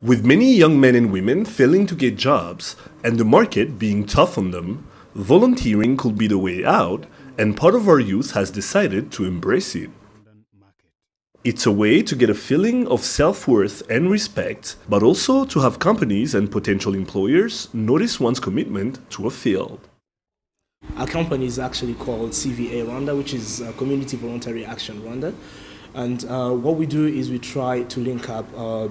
With many young men and women failing to get jobs and the market being tough on them, volunteering could be the way out, and part of our youth has decided to embrace it. It's a way to get a feeling of self-worth and respect, but also to have companies and potential employers notice one's commitment to a field. Our company is actually called CVA Rwanda, which is Community Voluntary Action Rwanda. And what we do is we try to link up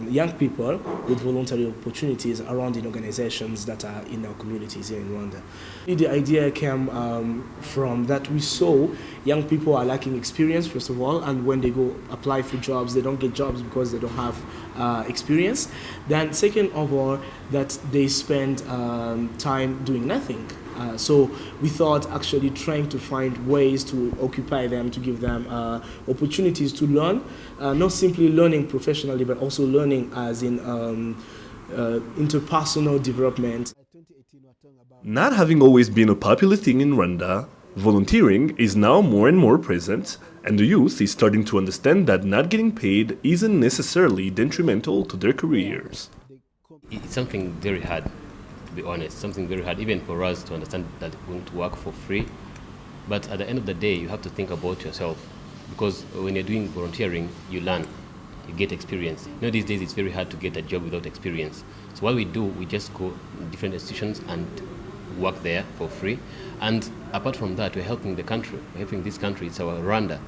young people with voluntary opportunities around in organizations that are in our communities here in Rwanda. The idea came from that we saw young people are lacking experience, first of all, and when they go apply for jobs, they don't get jobs because they don't have experience. Then second of all, that they spend time doing nothing. So we thought actually trying to find ways to occupy them, to give them opportunities to learn, not simply learning professionally, but also learning as in interpersonal development. Not having always been a popular thing in Rwanda, volunteering is now more and more present, and the youth is starting to understand that not getting paid isn't necessarily detrimental to their careers. It's something very hard. Be honest, something very hard even for us to understand that we want to work for free, but at the end of the day you have to think about yourself, because when you're doing volunteering you learn, you get experience. These days it's very hard to get a job without experience. So what we do, we just go in different institutions and work there for free, and apart from that we're helping the country, we're helping this country. It's our Rwanda,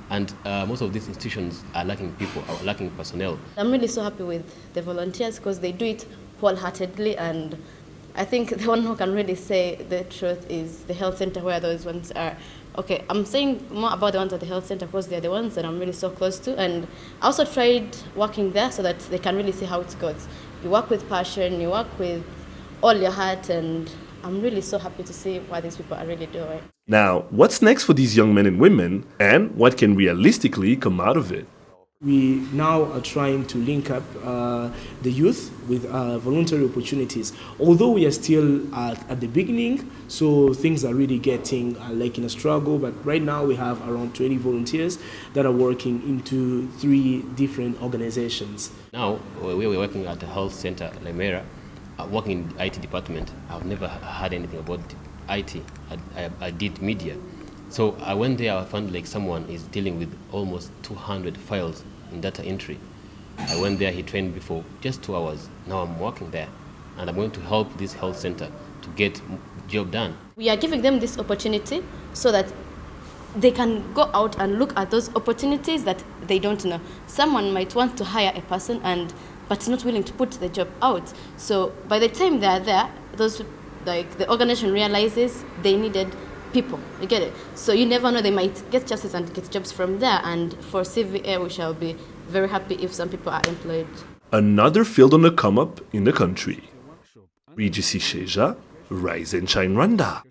and most of these institutions are lacking people, are lacking personnel. I'm really so happy with the volunteers because they do it wholeheartedly, and I think the one who can really say the truth is the health center, where those ones are. Okay, I'm saying more about the ones at the health center because they're the ones that I'm really so close to, and I also tried working there so that they can really see how it goes. You work with passion, you work with all your heart, and I'm really so happy to see what these people are really doing. Now, what's next for these young men and women, and what can realistically come out of it? We now are trying to link up the youth with voluntary opportunities. Although we are still at the beginning, so things are really getting like in a struggle, but right now we have around 20 volunteers that are working into 3 different organizations. Now, we were working at the health center, Lemera, working in the IT department. I've never heard anything about IT. I did media. So I went there, I found like someone is dealing with almost 200 files in data entry. I went there, he trained me for just 2 hours. Now I'm working there, and I'm going to help this health center to get job done. We are giving them this opportunity so that they can go out and look at those opportunities that they don't know. Someone might want to hire a person but not willing to put the job out. So by the time they are there, the organization realizes they needed people, you get it? So you never know, they might get chances and get jobs from there, and for CVA we shall be very happy if some people are employed. Another field on the come up in the country. Regis Sheja, Rise and Shine Rwanda.